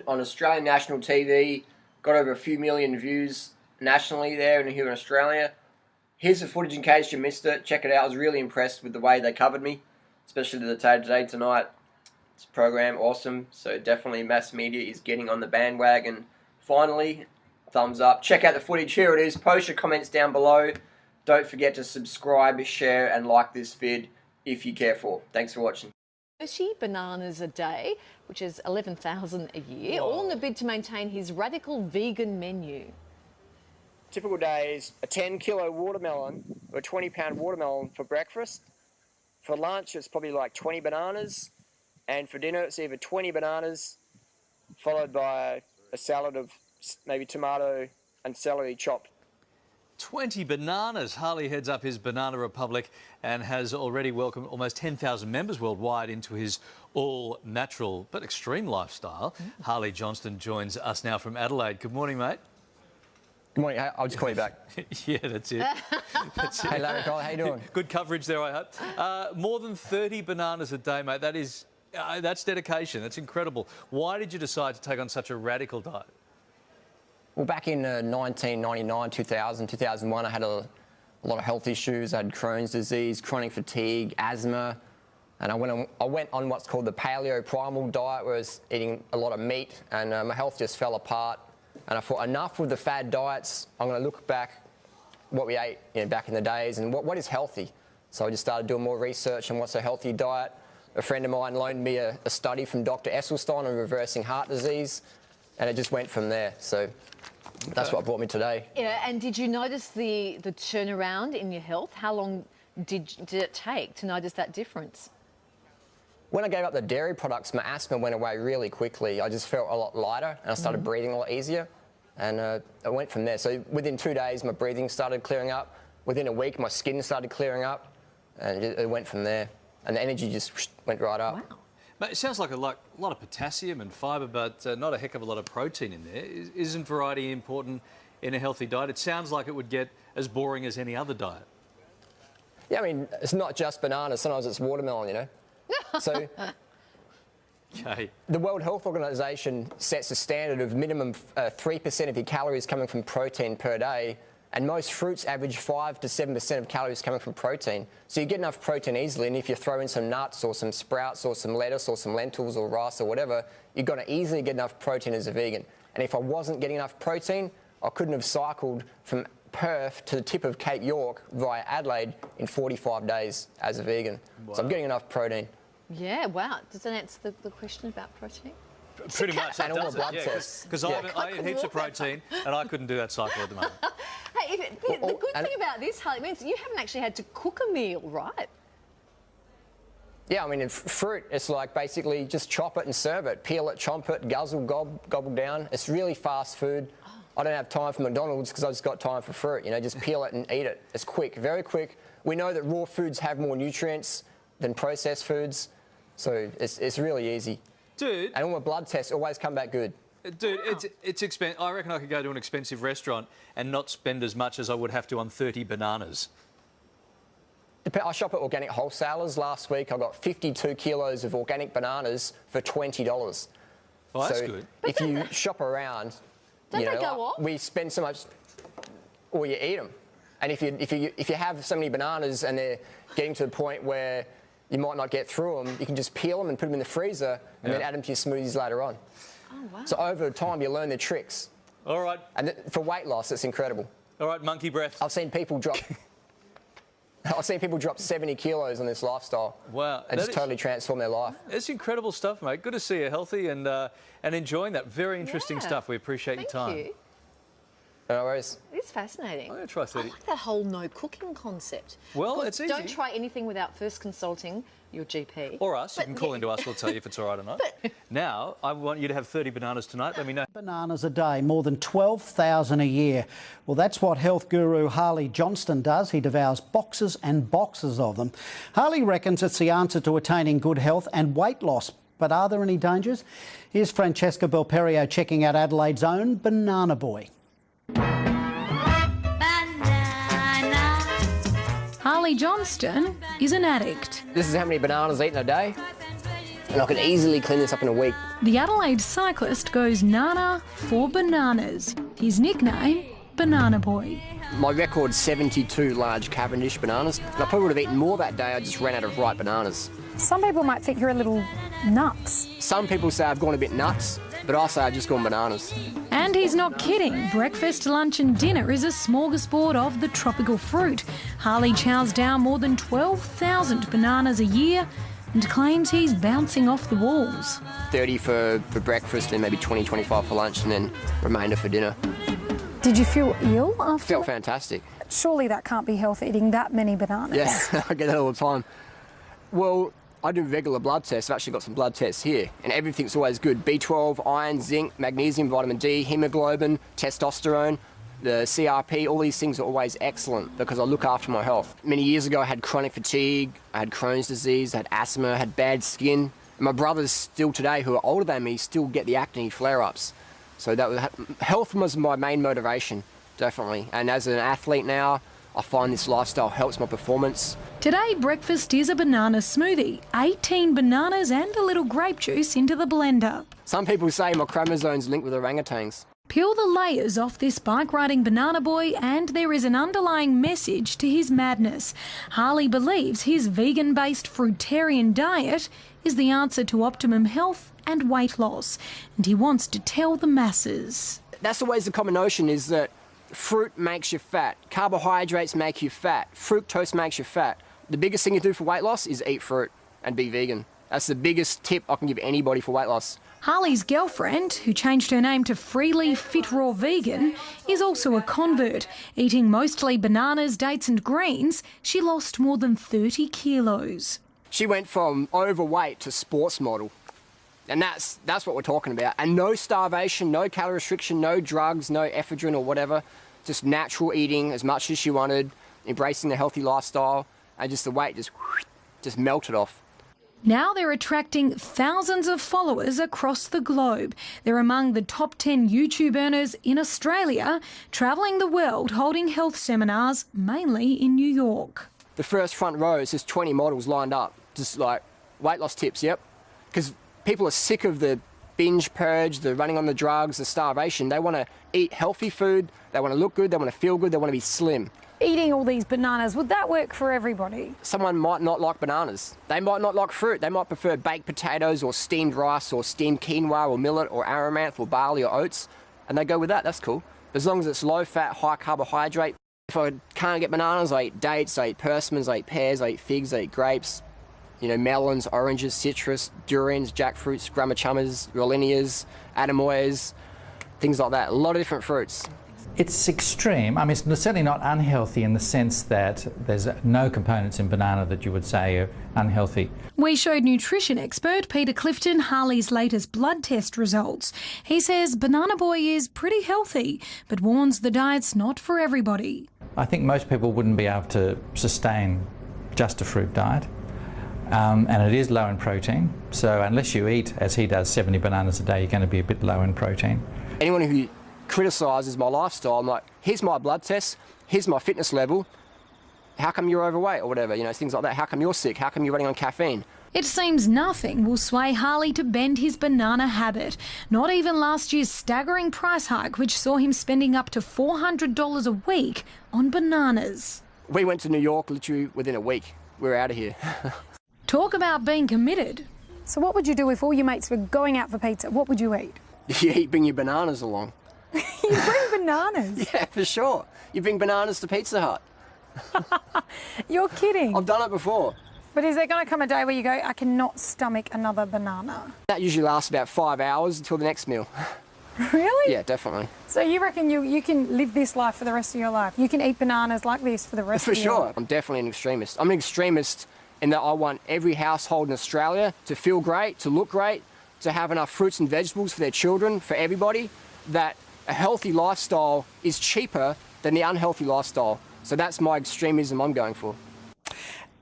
on Australian national TV. Got over a few million views nationally there and here in Australia. Here's the footage in case you missed it. Check it out. I was really impressed with the way they covered me, especially the Today Tonight program. Awesome. So definitely mass media is getting on the bandwagon. Finally, thumbs up. Check out the footage. Here it is. Post your comments down below. Don't forget to subscribe, share, and like this vid if you care for. Thanks for watching. 30 bananas a day, which is 11,000 a year, all in the bid to maintain his radical vegan menu. Typical day is a 10-kilo watermelon or a 20-pound watermelon for breakfast. For lunch, it's probably like 20 bananas. And for dinner, it's either 20 bananas followed by a salad of maybe tomato and celery chopped. 20 bananas. Harley heads up his Banana Republic and has already welcomed almost 10,000 members worldwide into his all-natural but extreme lifestyle. Harley Johnston joins us now from Adelaide. Good morning, mate. Good morning. I'll just call you back. Yeah, that's it. That's it. Hey, Larry Cole, how you doing? Good coverage there, I hope. More than 30 bananas a day, mate. That is, that's dedication. That's incredible. Why did you decide to take on such a radical diet? Well, back in 1999, 2000, 2001, I had a lot of health issues. I had Crohn's disease, chronic fatigue, asthma, and I went on what's called the paleo primal diet, where I was eating a lot of meat, and my health just fell apart. And I thought, enough with the fad diets. I'm going to look back what we ate back in the days and what is healthy. So I just started doing more research on what's a healthy diet. A friend of mine loaned me a study from Dr. Esselstyn on reversing heart disease, and it just went from there. So that's what brought me today. Yeah, and did you notice the turnaround in your health? How long did it take to notice that difference? When I gave up the dairy products, my asthma went away really quickly. I just felt a lot lighter and I started breathing a lot easier. And I went from there. So within 2 days, my breathing started clearing up. Within a week, my skin started clearing up. And it went from there. And the energy just went right up. Wow. But it sounds like a lot of potassium and fibre, but not a heck of a lot of protein in there. Isn't variety important in a healthy diet? It sounds like it would get as boring as any other diet. Yeah, I mean, it's not just bananas. Sometimes it's watermelon, So Okay. the World Health Organization sets a standard of minimum 3% of your calories coming from protein per day, and most fruits average 5 to 7% of calories coming from protein. So you get enough protein easily, and if you throw in some nuts or some sprouts or some lettuce or some lentils or rice or whatever, you're going to easily get enough protein as a vegan. And if I wasn't getting enough protein, I couldn't have cycled from Perth to the tip of Cape York via Adelaide in 45 days as a vegan. Wow. So I'm getting enough protein. Yeah, wow. Does that answer the question about protein? Pretty much. And all the blood tests. Because I eat heaps of protein and I couldn't do that cycle at the moment. Hey, the good thing about this, Harley, means you haven't actually had to cook a meal, right? Yeah, I mean, in fruit, it's like basically just chop it and serve it. Peel it, chomp it, guzzle, gobble down. It's really fast food. I don't have time for McDonald's because I've just got time for fruit. Just peel it and eat it. It's quick, very quick. We know that raw foods have more nutrients than processed foods, so it's really easy. Dude. And all my blood tests always come back good. Dude, wow. It's expensive. I reckon I could go to an expensive restaurant and not spend as much as I would have to on 30 bananas. I shop at organic wholesalers. Last week I got 52 kilos of organic bananas for $20. Oh, that's so good. If you shop around, Don't they go off? we spend so much, or you eat them. And if you have so many bananas and they're getting to the point where you might not get through them, you can just peel them and put them in the freezer and then add them to your smoothies later on. Oh, wow. So over time, you learn the tricks. All right. And for weight loss, it's incredible. All right, monkey breath. I've seen people drop 70 kilos on this lifestyle. Wow. And just totally transform their life. It's incredible stuff, mate. Good to see you healthy and enjoying that. Very interesting stuff. We appreciate your time. Thank you. No worries. It's fascinating. I'm going to try 30. I like that whole no cooking concept. Well, it's easy. Don't try anything without first consulting your GP. Or us. You can call into us. We'll tell you if it's all right or not. Now, I want you to have 30 bananas tonight. Let me know. Bananas a day, more than 12,000 a year. Well, that's what health guru Harley Johnston does. He devours boxes and boxes of them. Harley reckons it's the answer to attaining good health and weight loss. But are there any dangers? Here's Francesca Belperio checking out Adelaide's own Banana Boy. Harley Johnston is an addict. This is how many bananas eaten a day. and I could easily clean this up in a week. The Adelaide cyclist goes nana for bananas. His nickname, Banana Boy. My record's 72 large Cavendish bananas, and I probably would have eaten more that day. I just ran out of ripe bananas. Some people might think you're a little nuts. Some people say I've gone a bit nuts, but I say I've just gone bananas. And he's not kidding. Breakfast, lunch and dinner is a smorgasbord of the tropical fruit. Harley chows down more than 12,000 bananas a year and claims he's bouncing off the walls. 30 for breakfast and maybe 20, 25 for lunch, and then remainder for dinner. Did you feel ill after? Felt fantastic. Surely that can't be healthy, eating that many bananas. Yeah, I get that all the time. Well, I do regular blood tests. I've actually got some blood tests here, and everything's always good. B12, iron, zinc, magnesium, vitamin D, hemoglobin, testosterone, the CRP, all these things are always excellent because I look after my health. Many years ago I had chronic fatigue, I had Crohn's disease, I had asthma, I had bad skin. And my brothers still today, who are older than me, still get the acne flare-ups. So health was my main motivation, definitely. And as an athlete now, I find this lifestyle helps my performance. Today, breakfast is a banana smoothie. 18 bananas and a little grape juice into the blender. Some people say my chromosomes linked with orangutans. Peel the layers off this bike-riding banana boy and there is an underlying message to his madness. Harley believes his vegan-based fruitarian diet is the answer to optimum health and weight loss, and he wants to tell the masses. That's always the common notion, is that fruit makes you fat, carbohydrates make you fat, fructose makes you fat. The biggest thing you do for weight loss is eat fruit and be vegan. That's the biggest tip I can give anybody for weight loss. Harley's girlfriend, who changed her name to Freely Fit Raw Vegan, is also a convert. Eating mostly bananas, dates and greens, she lost more than 30 kilos. She went from overweight to sports model. And that's what we're talking about. And no starvation, no calorie restriction, no drugs, no ephedrine or whatever. Just natural eating as much as she wanted, embracing the healthy lifestyle, and just the weight just melted off. Now they're attracting thousands of followers across the globe. They're among the top 10 YouTube earners in Australia, travelling the world holding health seminars, mainly in New York. The first front row is just 20 models lined up, just like weight loss tips, yep. Because people are sick of the binge purge, the running on the drugs, the starvation. They want to eat healthy food, they want to look good, they want to feel good, they want to be slim. Eating all these bananas, would that work for everybody? Someone might not like bananas. They might not like fruit. They might prefer baked potatoes or steamed rice or steamed quinoa or millet or amaranth or barley or oats, and they go with that, that's cool. As long as it's low fat, high carbohydrate. If I can't get bananas, I eat dates, I eat persimmons, I eat pears, I eat figs, I eat grapes. You know, melons, oranges, citrus, durians, jackfruits, gramachumas, rolinias, anemoyas, things like that. A lot of different fruits. It's extreme. I mean, it's certainly not unhealthy in the sense that there's no components in banana that you would say are unhealthy. We showed nutrition expert Peter Clifton Harley's latest blood test results. He says Banana Boy is pretty healthy, but warns the diet's not for everybody. I think most people wouldn't be able to sustain just a fruit diet. And it is low in protein, so unless you eat, as he does, 70 bananas a day, you're going to be a bit low in protein. Anyone who criticises my lifestyle, I'm like, here's my blood test, here's my fitness level, how come you're overweight or whatever, you know, things like that. How come you're sick? How come you're running on caffeine? It seems nothing will sway Harley to bend his banana habit. Not even last year's staggering price hike, which saw him spending up to $400 a week on bananas. We went to New York literally within a week. We're out of here. Talk about being committed. So what would you do if all your mates were going out for pizza? What would you eat? You bring your bananas along. You bring bananas? Yeah, for sure. You bring bananas to Pizza Hut. You're kidding. I've done it before. But is there going to come a day where you go, I cannot stomach another banana? That usually lasts about 5 hours until the next meal. Really? Yeah, definitely. So you reckon you can live this life for the rest of your life? You can eat bananas like this for the rest of your life? For sure. I'm definitely an extremist. I'm an extremist in that I want every household in Australia to feel great, to look great, to have enough fruits and vegetables for their children, for everybody, that a healthy lifestyle is cheaper than the unhealthy lifestyle. So that's my extremism I'm going for.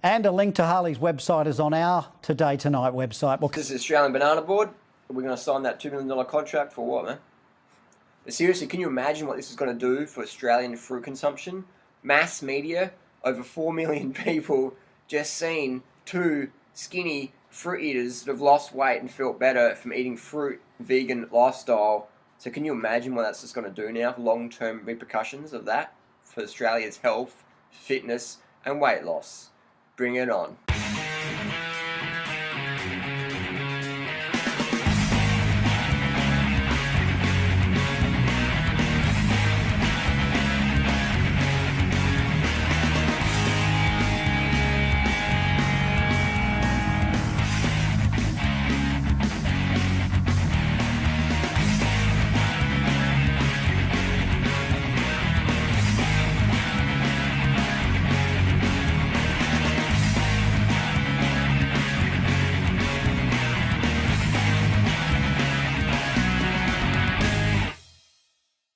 And a link to Harley's website is on our Today Tonight website. Well, This is Australian Banana Board. We're going to sign that $2 million contract for what, man? But seriously, can you imagine what this is going to do for Australian fruit consumption? Mass media, over 4 million people just seen two skinny, fruit eaters that have lost weight and felt better from eating fruit, vegan lifestyle. So can you imagine what that's just going to do now, long-term repercussions of that for Australia's health, fitness and weight loss? Bring it on.